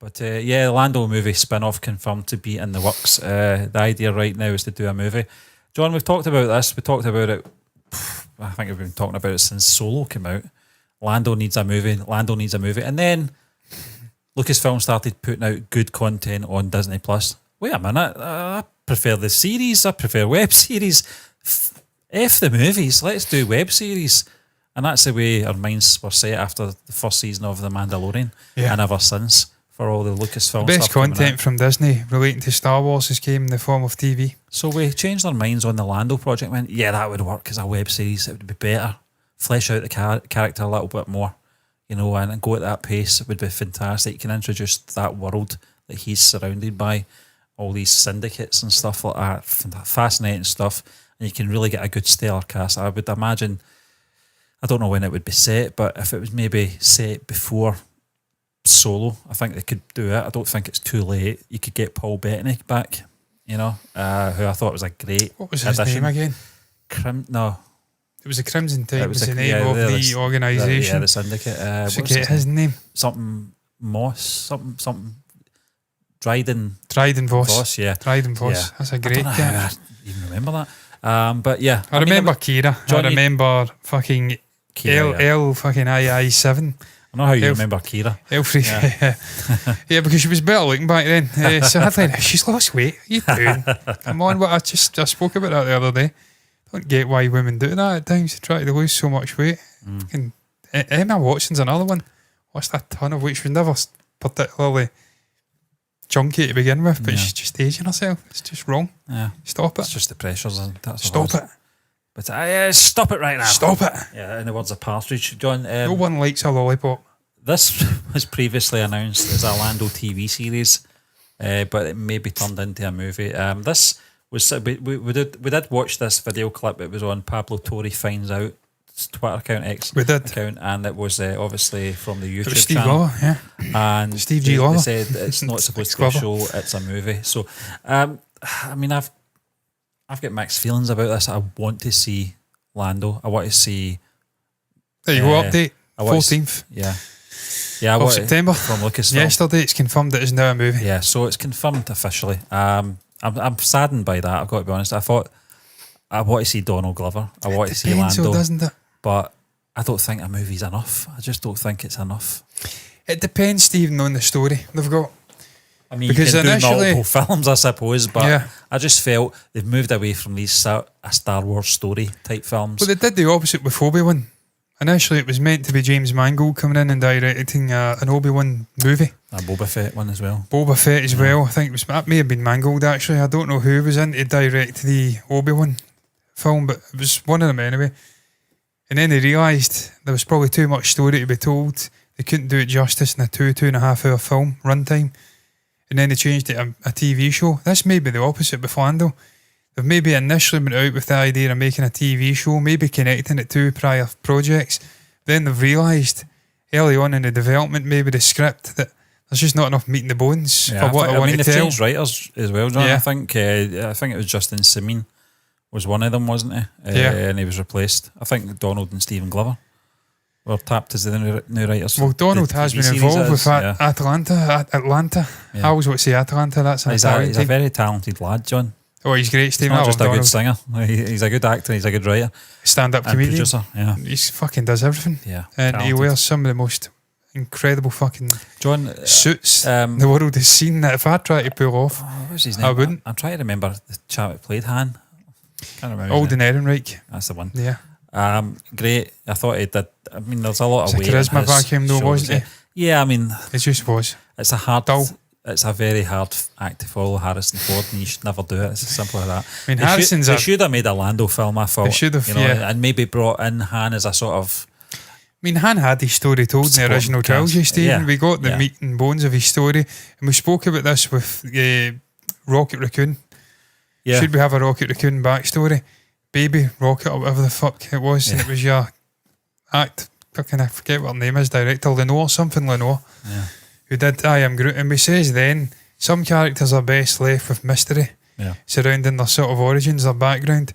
But yeah, the Lando movie spin-off confirmed to be in the works. The idea right now is to do a movie. John, we've talked about this. We talked about it. I think we've been talking about it since Solo came out. Lando needs a movie. And then Lucasfilm started putting out good content on Disney Plus. Wait a minute. I prefer the series. I prefer web series. F the movies. Let's do web series. And that's the way our minds were set after the first season of The Mandalorian and ever since. For all the Lucasfilm the best content from Disney relating to Star Wars has came in the form of TV. So we changed our minds on the Lando project. Went, yeah, that would work as a web series. It would be better. Flesh out the character a little bit more, you know, and go at that pace. It would be fantastic. You can introduce that world that he's surrounded by, all these syndicates and stuff like that. Fascinating stuff, and you can really get a good stellar cast. I would imagine. I don't know when it would be set, but if it was maybe set before Solo, I think they could do it. I don't think it's too late. You could get Paul Bettany back, you know, who I thought was a great What was his name again? No. It was the Crimson Tide. It was the name of the organisation. Yeah, the syndicate. Forget his name. Something Moss. Something. Dryden Voss. Yeah. Dryden Voss. Yeah. That's a great guy. I even remember that. But yeah. I remember Kira. I remember fucking Kira, L fucking II7. I know how you remember Kira. Elfrey. Yeah, because she was better looking back then. Sadly, she's lost weight. What are you doing? Come on, I spoke about that the other day. Don't get why women do that at times. They try to lose so much weight. Fucking Emma Watson's another one. Lost a ton of weight. She was never particularly chunky to begin with, but she's just aging herself. It's just wrong. Yeah. Stop it. It's just the pressures. And that's Stop it. But stop it right now. Stop it. Yeah, in the words of Partridge. John, no one likes a lollipop. This was previously announced as a Lando TV series, but it may be turned into a movie. This was we did watch this video clip. It was on Pablo Torre Finds Out Twitter account, account, and it was obviously from the YouTube Steve channel. Glover, yeah. And Steve G. Glover. They said it's not supposed to be a show; it's a movie. So, I mean, I've got mixed feelings about this. I want to see Lando. I want to see. There you go. Update 14th. Yeah, of September from Lucasfilm. Yesterday, it's confirmed it is now a movie. Yeah, so it's confirmed officially. I'm saddened by that. I've got to be honest. I thought I want to see Donald Glover. I want to see Lando, doesn't it? But I don't think a movie's enough. I just don't think it's enough. It depends, Stephen, on the story they've got. I mean, because you can do multiple films, I suppose, but I just felt they've moved away from these a Star Wars story type films. Well, they did the opposite with Obi-Wan. Initially, it was meant to be James Mangold coming in and directing an Obi-Wan movie. A Boba Fett one as well. Boba Fett as well. I think that may have been Mangold, actually. I don't know who was in to direct the Obi-Wan film, but it was one of them anyway. And then they realised there was probably too much story to be told. They couldn't do it justice in a 2.5 hour film runtime. And then they changed it to a TV show. This may be the opposite with Lando. They've maybe initially been out with the idea of making a TV show, maybe connecting it to prior projects. Then they've realised early on in the development, maybe the script, that there's just not enough meat in the bones for what I want to tell. They've changed writers as well, John. Yeah. I think it was Justin Simien was one of them, wasn't he? And he was replaced. I think Donald and Stephen Glover were tapped as the new writers. Well, Donald has been involved with Atlanta. Yeah. I always want to say Atlanta. That's he's a very talented lad, John. Oh, he's great, Stephen. He's not just a good singer. He's a good actor. He's a good writer. Stand-up comedian. Producer, yeah. He fucking does everything. Yeah. And talented. He wears some of the most incredible fucking suits the world has seen that if I try to pull off, what's his name? I wouldn't. I'm trying to remember the chap that played Han. Can't remember. Alden Ehrenreich. That's the one. Yeah. Great. I thought he did. I mean, there's a lot of weight. Charisma back him though, wasn't he? Yeah, I mean, it just was. It's a very hard act to follow, Harrison Ford, and you should never do it. It's as simple as that. I mean, they should have made a Lando film, I thought. They should have, and maybe brought in Han as a sort of. I mean, Han had his story told in the original trilogy, Stephen. Yeah. We got the meat and bones of his story, and we spoke about this with Rocket Raccoon. Yeah. Should we have a Rocket Raccoon backstory? Baby Rocket or whatever the fuck it was, and it was your act. Fucking, I forget what her name is, director Lenore, who did I Am Groot. And we says then, some characters are best left with mystery surrounding their sort of origins, their background.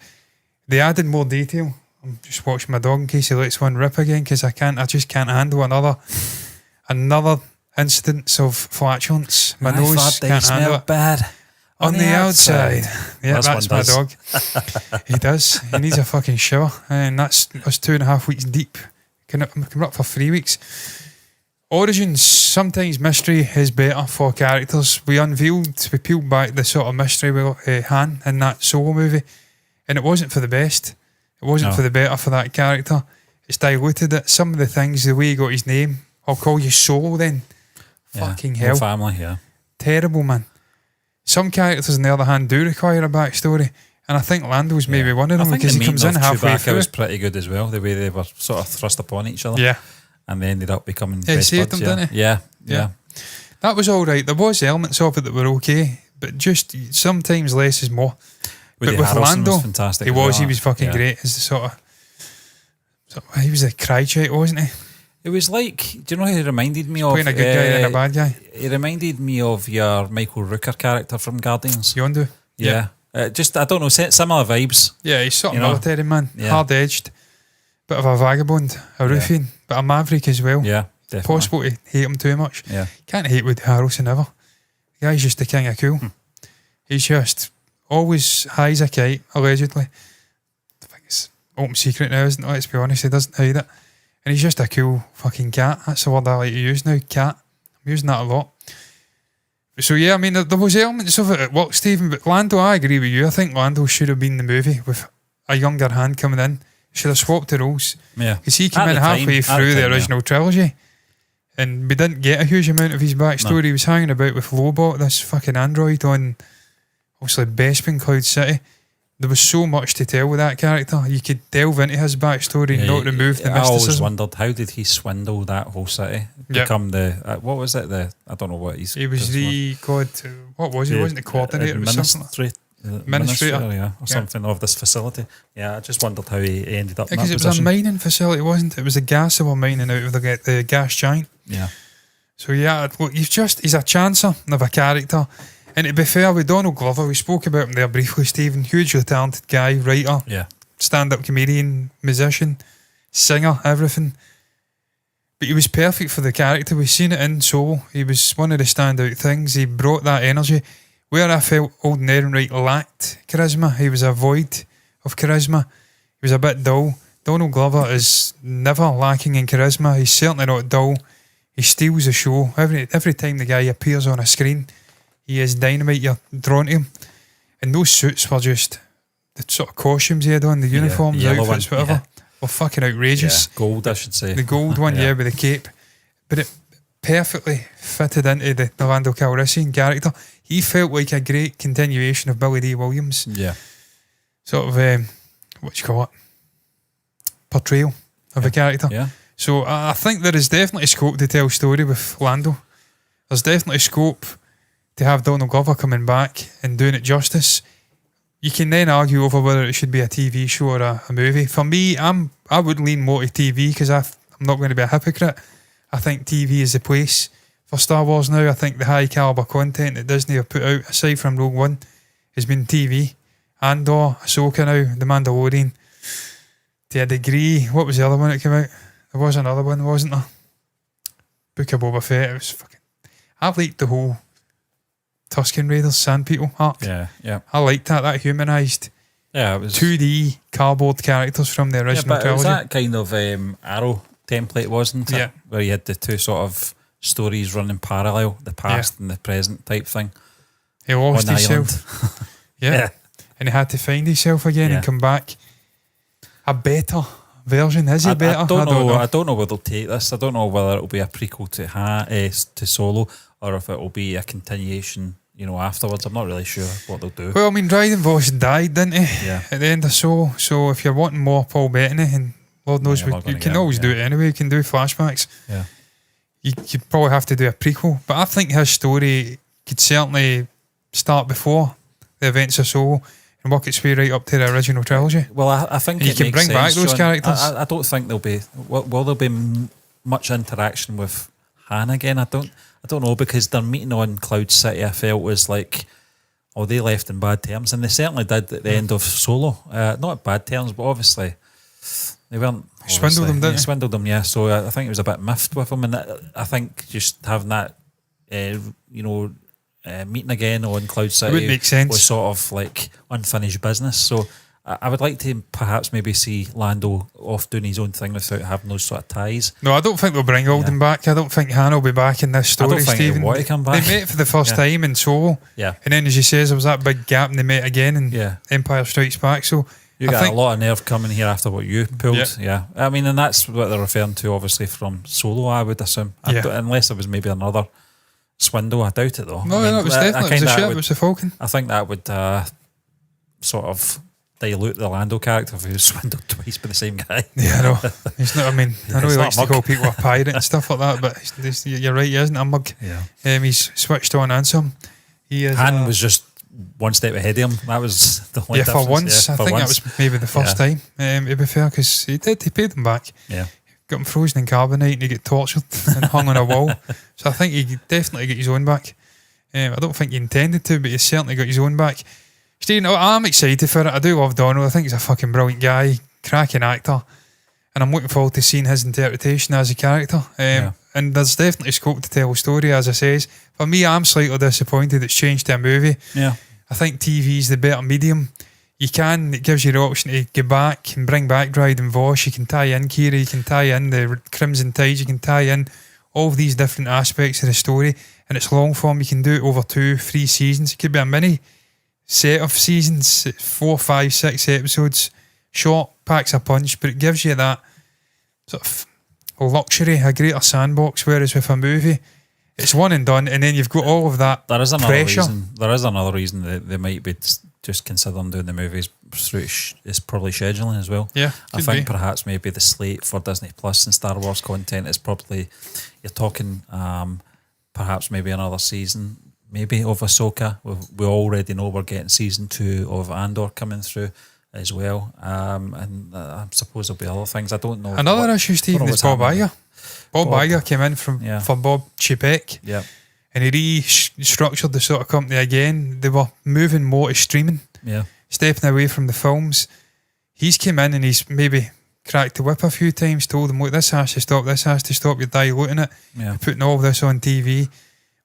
They added more detail. I'm just watching my dog in case he lets one rip again, because I just can't handle another incidents of flatulence. My I nose thought they can't handle smell it. bad. On the outside. Yeah, This that's one my does. dog. He does. He needs a fucking shower. And that's 2.5 weeks deep. I'm coming up for 3 weeks. Origins, sometimes mystery is better for characters. We peeled back the sort of mystery with Han in that Solo movie, and it wasn't for the best. It wasn't for the better for that character. It's diluted it. Some of the things, the way he got his name, I'll call you Solo then. Fucking hell. Family, yeah. Terrible, man. Some characters, on the other hand, do require a backstory, and I think Lando's maybe one of them because he comes in halfway Chewbacca through. was pretty good as well, the way they were sort of thrust upon each other. Yeah. And they ended up becoming Yeah, he best saved buds, them, didn't he? Yeah. That was all right. There was elements of it that were okay, but just sometimes less is more. Woody but with Harrelson Lando, was fantastic. he as well. was fucking great. As the sort of he was a cry check, wasn't he? It was like, do you know who he reminded me of? Playing a good guy and a bad guy. He reminded me of your Michael Rooker character from Guardians. Yondu. Yeah. Just, I don't know, similar vibes. Yeah, he's sort of You know? military man, Yeah. hard edged, bit of a vagabond, a ruffian, but a maverick as well. Yeah, definitely. Possible to hate him too much. Yeah. Can't hate Woody Harrelson ever. The guy's just the king of cool. He's just always high as a kite, allegedly. I think it's open secret now, isn't it? Let's be honest, he doesn't hide it. And he's just a cool fucking cat. That's the word I like to use now, cat. I'm using that a lot. So yeah, I mean, there was elements of it at work, Stephen, but Lando, I agree with you. I think Lando should have been the movie with a younger hand coming in. Should have swapped the roles. Yeah. Because he came At in the halfway time, through the original trilogy, and we didn't get a huge amount of his backstory. No. He was hanging about with Lobot, this fucking android on, obviously, Bespin, Cloud City. There was so much to tell with that character. You could delve into his backstory and not remove the I always mysticism. wondered, how did he swindle that whole city? Yeah. Become the, what was it? I don't know what he's... He was the god. What was he? He wasn't the coordinator. It was something. Administrator, yeah, or Yeah. something of this facility. Yeah, I just wondered how he ended up in Because that it was a position. mining facility, wasn't it? It was the gas they were mining out of the gas giant. Yeah. So yeah, look, he's a chancer of a character. And to be fair, with Donald Glover, we spoke about him there briefly, Stephen. Hugely talented guy, writer, Yeah. stand-up comedian, musician, singer, everything. But he was perfect for the character. We've seen it in Solo. He was one of the standout things. He brought that energy. Where I felt Old Ehrenreich lacked charisma, he was a void of charisma. He was a bit dull. Donald Glover is never lacking in charisma. He's certainly not dull. He steals the show. Every time the guy appears on a screen, he is dynamite. You're drawn to him. And those suits were just the sort of costumes he had on, the uniforms, yellow outfits, one, whatever, were fucking outrageous. Yeah. Gold, I should say. The gold one, yeah, with the cape. But it perfectly fitted into the Lando Calrissian character. He felt like a great continuation of Billy D. Williams. Yeah. Sort of, what do you call it? Portrayal of a character. Yeah. So I think there is definitely scope to tell a story with Lando. There's definitely scope to have Donald Glover coming back and doing it justice. You can then argue over whether it should be a TV show or a movie. For me, I would lean more to TV because I'm not going to be a hypocrite. I think TV is the place for Star Wars now. I think the high caliber content that Disney have put out, aside from Rogue One, has been TV. Andor, Ahsoka now, The Mandalorian. To a degree, what was the other one that came out? There was another one, wasn't there? Book of Boba Fett. It was fucking... I liked the whole Tusken Raiders Sand People arc. Yeah. Yeah. I liked that humanised Yeah. It was 2D cardboard characters from the original but it was trilogy. that kind of Arrow template, wasn't it? Yeah. Where you had the two sort of stories running parallel, the past and the present type thing. He lost on the himself. island. Yeah. And he had to find himself again and come back. A better version. Is he better? I don't know. I don't know where they'll take this. I don't know whether it'll be a prequel to Solo or if it'll be a continuation, afterwards. I'm not really sure what they'll do. Well, I mean, Dryden Voss died, didn't he? Yeah. At the end of Solo. So if you're wanting more Paul Bettany, and Lord knows you're not you gonna can get always him, do it anyway. You can do flashbacks. Yeah. You probably have to do a prequel. But I think his story could certainly start before the events of Solo and work its way right up to the original trilogy. Well, I think And you it can makes bring back sense, those John. characters. I don't think there'll be. Will there be much interaction with Han again? I don't know, because their meeting on Cloud City, I felt was like, they left in bad terms, and they certainly did at the end of Solo. Not bad terms, but obviously They weren't. Swindled them, didn't They they? swindled them, yeah. So I think it was a bit miffed with them, and I think just having that, meeting again on Cloud City wouldn't make sense. was sort of like unfinished business. So I would like to perhaps maybe see Lando off doing his own thing without having those sort of ties. No, I don't think they'll bring Alden back. I don't think Han will be back in this story, I don't think Stephen. they want to come back. They met for the first time in Solo. Yeah. And then, as you says, there was that big gap and they met again in Yeah. Empire Strikes Back. So You I got think a lot of nerve coming here after what you pulled. Yeah. Yeah. I mean, and that's what they're referring to, obviously, from Solo, I would assume. Yeah. Unless it was maybe another swindle. I doubt it, though. No, I mean, no, it was definitely it was the ship, it was the Falcon. I think that would sort of dilute the Lando character if he was swindled twice by the same guy. Yeah, I know. He's not, I mean, I know He's he not likes a to mug. call people a pirate and stuff like that, but you're right, he isn't a mug. Yeah. He's switched on and some. He is. Han was just one step ahead of him. That was the only difference. For once. Yeah, I for think once. that was maybe the first time, to be fair, because he paid them back. Yeah. Got him frozen in carbonite and he got tortured and hung on a wall. So I think he definitely got his own back. I don't think he intended to, but he certainly got his own back. Stephen, I'm excited for it. I do love Donald. I think he's a fucking brilliant guy, cracking actor, and I'm looking forward to seeing his interpretation as a character. And there's definitely scope to tell a story, as I says. For me, I'm slightly disappointed it's changed to a movie. Yeah. I think TV's the better medium. It gives you the option to go back and bring back Dryden Voss. You can tie in Kira, you can tie in the Crimson Tide, you can tie in all of these different aspects of the story, and it's long form. You can do it over 2-3 seasons. It could be a mini set of seasons, 4, 5, 6 episodes, short, packs a punch, but it gives you that sort of luxury, a greater sandbox, whereas with a movie, it's one and done, and then you've got all of that There is another pressure. reason. There is another reason that they might be just considering doing the movies through it's probably scheduling as well. Yeah, I could think be. perhaps maybe the slate for Disney Plus and Star Wars content is probably, you're talking perhaps maybe another season maybe of Ahsoka. We already know we're getting season 2 of Andor coming through as well, and I suppose there'll be other things. I don't know. Another issue, Stephen, is Bob Iger. Bob Bob. Iger came in for Bob Chapek, Yeah, and he restructured the sort of company again. They were moving more to streaming, yeah, stepping away from the films. He's came in and he's maybe cracked the whip a few times, told them, look, this has to stop, you're diluting it, yeah. you're putting all this on TV.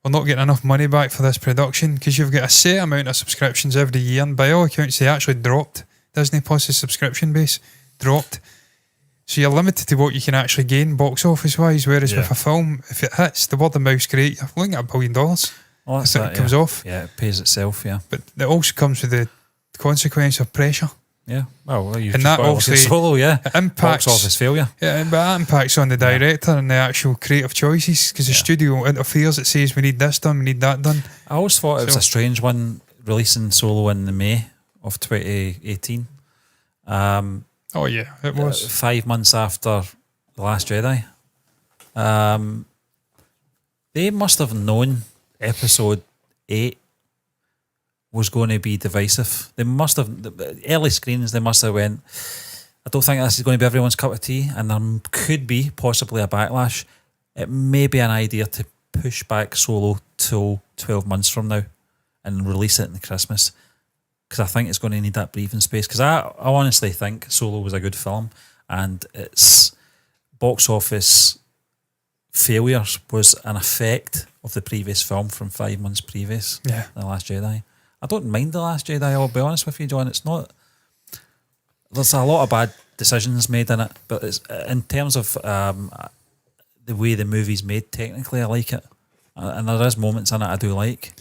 We're not getting enough money back for this production because you've got a set amount of subscriptions every year, and by all accounts they actually dropped. Disney Plus's subscription base dropped, so you're limited to what you can actually gain box office wise, whereas with a film, if it hits, the word of mouth's great. You're looking at $1 billion Well, that's if that, it comes off, Yeah, it pays itself. Yeah, but it also comes with the consequence of pressure. yeah. Well, you And that obviously Solo, yeah, It impacts box office failure. Yeah, but that impacts on the director and the actual creative choices because the studio interferes. It says we need this done, we need that done. I always thought it was So- a strange one releasing Solo in the May of 2018. Oh yeah, it was. 5 months after The Last Jedi. They must have known episode 8 was going to be divisive. They must have, the early screenings, they must have went, I don't think this is going to be everyone's cup of tea, and there could be possibly a backlash. It may be an idea to push back Solo till 12 months from now and release it in Christmas, because I think it's going to need that breathing space, because I honestly think Solo was a good film, and its box office failures was an effect of the previous film from 5 months previous. Yeah. The Last Jedi. I don't mind The Last Jedi, I'll be honest with you, John. It's not, there's a lot of bad decisions made in it, but it's in terms of the way the movie's made, technically I like it, and there is moments in it I do like.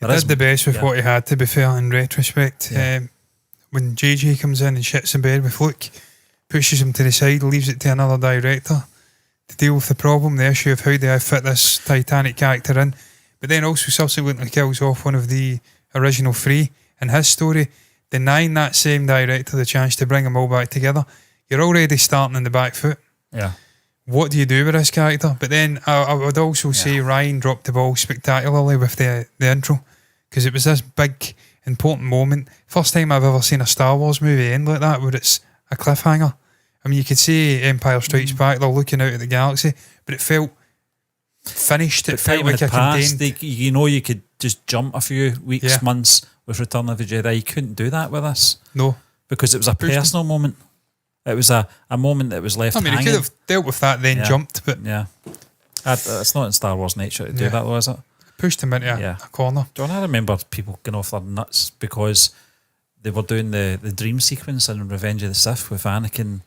He did the best with what he had, to be fair, in retrospect. Yeah. When JJ comes in and shits in bed with Luke, pushes him to the side, leaves it to another director to deal with the problem, the issue of how do I fit this Titanic character in, but then also subsequently kills off one of the original 3 in his story, denying that same director the chance to bring them all back together. You're already starting in the back foot. Yeah. What do you do with this character? But then I would also say Ryan dropped the ball spectacularly with the intro, because it was this big important moment. First time I've ever seen a Star Wars movie end like that, where it's a cliffhanger. I mean, you could say Empire Strikes Back, they're looking out at the galaxy, but it felt finished. It felt like a contained. You know, you could just jump a few weeks, Yeah. months with Return of the Jedi. You couldn't do that with us No. because it was a Pushed it. personal moment. It was a moment that was left I mean, he hanging. could have dealt with that, then jumped, but Yeah. It's not in Star Wars nature to do that, though, is it? pushed him into a corner. John, I remember people going off their nuts because they were doing the dream sequence in Revenge of the Sith with Anakin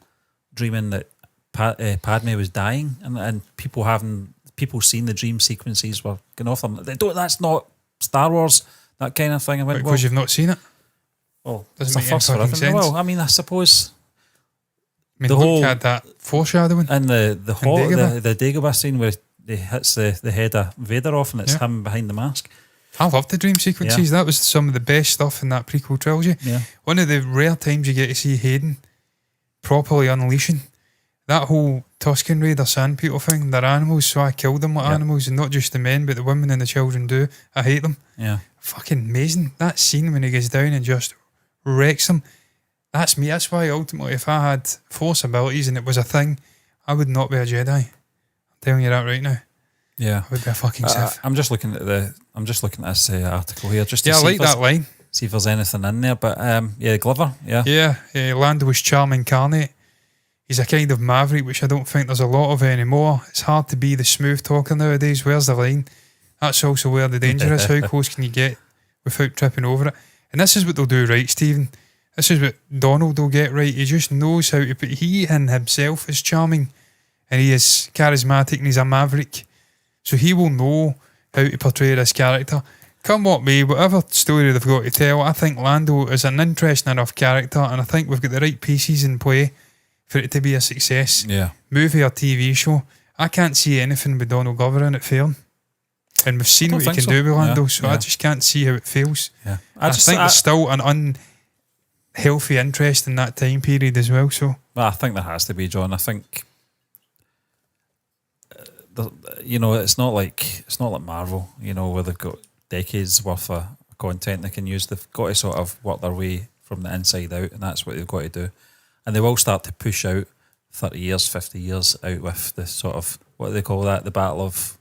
dreaming that Padme was dying, and people seeing the dream sequences were going off them. That's not Star Wars, that kind of thing. I went, Because you've not seen it. Well, Doesn't it's make a first any for fucking everything. sense. Well, I mean, I suppose I mean, the Luke whole- had that foreshadowing. in the Dagobah. the Dagobah scene where he hits the head of Vader off and it's him behind the mask. I love the dream sequences. That was some of the best stuff in that prequel trilogy. Yeah. One of the rare times you get to see Hayden properly unleashing that whole Tusken Raider sandpeople thing. They're animals, so I killed them like animals, and not just the men, but the women and the children do. I hate them. Yeah. Fucking amazing. That scene when he goes down and just wrecks them. That's me. That's why ultimately, if I had force abilities and it was a thing, I would not be a Jedi. I'm telling you that right now. Yeah. I would be a fucking Sith. I'm just looking at this article here just to Yeah, I see like if there's- that line. see if there's anything in there. But Glover, Yeah, Lando was charm incarnate. He's a kind of maverick, which I don't think there's a lot of anymore. It's hard to be the smooth talker nowadays. Where's the line? That's also where the danger is. How close can you get without tripping over it? And this is what they'll do right, Stephen. This is what Donald will get right. He just knows how to put... He in himself is charming and he is charismatic and he's a maverick. So he will know how to portray this character. Come what may, whatever story they've got to tell, I think Lando is an interesting enough character and I think we've got the right pieces in play for it to be a success. Yeah. Movie or TV show. I can't see anything with Donald Glover in it failing. And we've seen what he can do with Lando, so I just can't see how it fails. Yeah. I think there's still an unhealthy interest in that time period as well. So Well, I think there has to be, John. I think it's not like Marvel, where they've got decades worth of content they can use. They've got to sort of work their way from the inside out, and that's what they've got to do. And they will start to push out 30 years, 50 years out with the sort of, what do they call that, the Battle of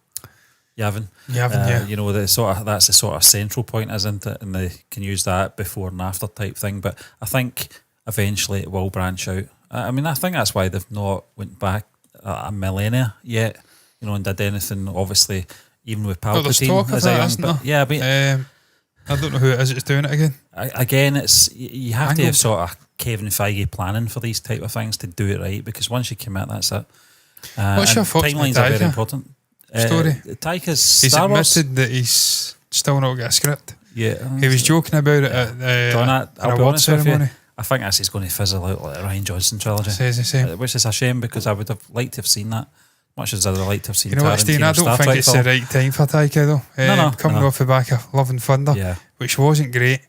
Yavin. That's the sort of central point, isn't it? And they can use that before and after type thing. But I think eventually it will branch out. I mean, I think that's why they've not went back a millennia yet, and did anything, obviously, even with Palpatine. there's talk of that, isn't there? Yeah, but I don't know who it is that's doing it again. Again, you have to have sort of Kevin Feige planning for these type of things to do it right, because once you commit, that's it. What's your thoughts on timelines are very Taika important. story? Taika's He's Star Wars. admitted that he's still not got a script. Yeah, He was joking about it at John, an I'll be award honest with ceremony. you. I think this is going to fizzle out like the Ryan Johnson trilogy. Says the same. Which is a shame, because I would have liked to have seen that. Much as I'd have liked to have seen You know what, Steve? I don't Star think Trek it's film. the right time for Taika though. No, Coming off the back of Love and Thunder, which wasn't great.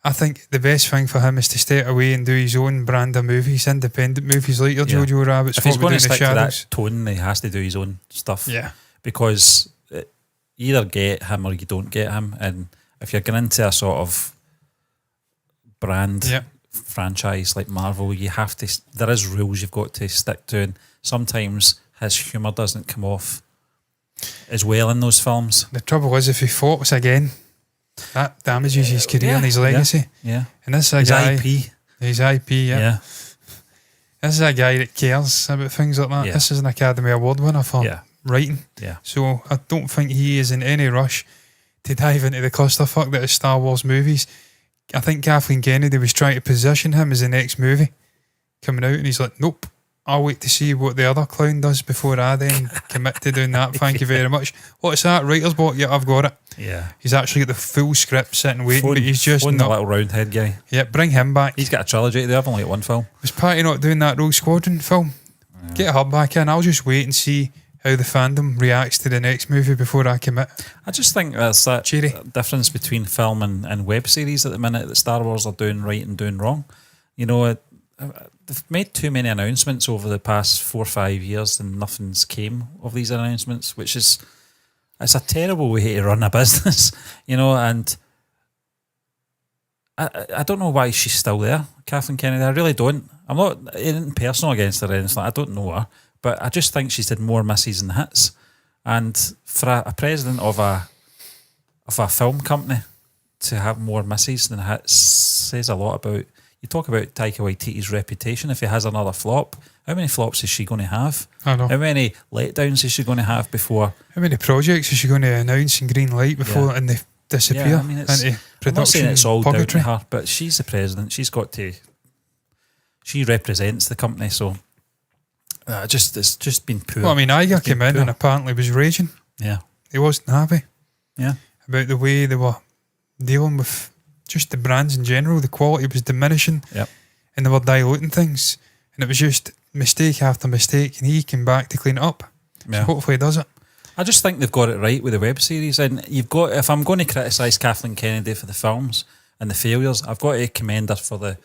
I think the best thing for him is to stay away and do his own brand of movies, independent movies like your Jojo Rabbit's. If he's What We going Do to in the stick to Shadows. that tone, he has to do his own stuff. Yeah. Because you either get him or you don't get him. And if you're going into a sort of brand franchise like Marvel, you have to. There is rules you've got to stick to, and sometimes his humour doesn't come off as well in those films. The trouble is, if he fought again, that damages his career and his legacy. Yeah. And this is a His guy. IP. His IP, yeah. This is a guy that cares about things like that. Yeah. This is an Academy Award winner for writing. Yeah. So I don't think he is in any rush to dive into the clusterfuck that is Star Wars movies. I think Kathleen Kennedy was trying to position him as the next movie coming out, and he's like, nope, I'll wait to see what the other clown does before I then commit to doing that. Thank you very much. What's that? Writer's block? Yeah, I've got it. Yeah. He's actually got the full script sitting waiting, but he's just the not. little roundhead guy. Yeah, bring him back. He's got a trilogy. They have only got one film. Was Patty not doing that Rogue Squadron film? Get her back in. I'll just wait and see how the fandom reacts to the next movie before I commit. I just think there's that difference between film and web series at the minute that Star Wars are doing right and doing wrong. They've made too many announcements over the past 4 or 5 years and nothing's came of these announcements, which is it's a terrible way to run a business, and I don't know why she's still there, Kathleen Kennedy. I really don't. I'm not anything personal against her or anything. I don't know her, but I just think she's had more misses than hits. And for a president of a film company to have more misses than hits says a lot about You talk about Taika Waititi's reputation. If he has another flop, how many flops is she going to have? I know. How many letdowns is she going to have before? How many projects is she going to announce in green light before and they disappear Yeah, I mean, it's, into I'm not saying production it's all down to purgatory? her, but she's the president. She's got to. She represents the company, so it's just been poor. Well, I mean, Iger It's been came in poor. and apparently was raging. Yeah, He wasn't happy yeah, about the way they were dealing with just the brands in general. The quality was diminishing, Yep. and they were diluting things, and it was just mistake after mistake. And he came back to clean it up. yeah. So hopefully, he does it. I just think they've got it right with the web series, and you've got. If I'm going to criticise Kathleen Kennedy for the films and the failures, I've got to commend her for the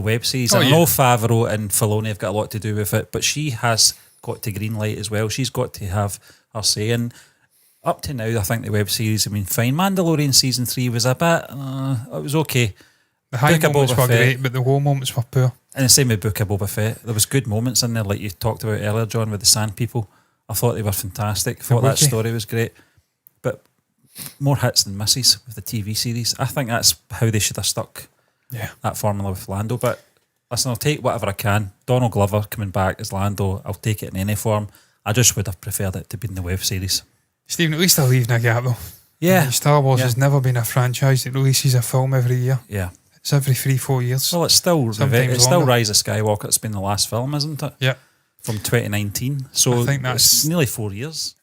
web series. Oh, I yeah. know Favreau and Filoni have got a lot to do with it, but she has got to greenlight as well. She's got to have her say. And up to now, I think the web series have been fine. Mandalorian season 3 was a bit. It was okay. The high Book of moments Boba were Fett. great, but the low moments were poor. And the same with Book of Boba Fett. There was good moments in there, like you talked about earlier, John, with the Sand People. I thought they were fantastic. Thought that Wookiee. story was great. But more hits than misses with the TV series. I think that's how they should have stuck Yeah. that formula with Lando. But listen, I'll take whatever I can. Donald Glover coming back as Lando, I'll take it in any form. I just would have preferred it to be in the web series. Stephen, at least they're leaving a gap though. Yeah. I mean, Star Wars Yeah. has never been a franchise that releases a film every year. Yeah. It's every 3-4 years. Well, it's still Sometimes longer. Rise of Skywalker. It's been the last film, isn't it? Yeah. From 2019. So I think that's- it's nearly 4 years.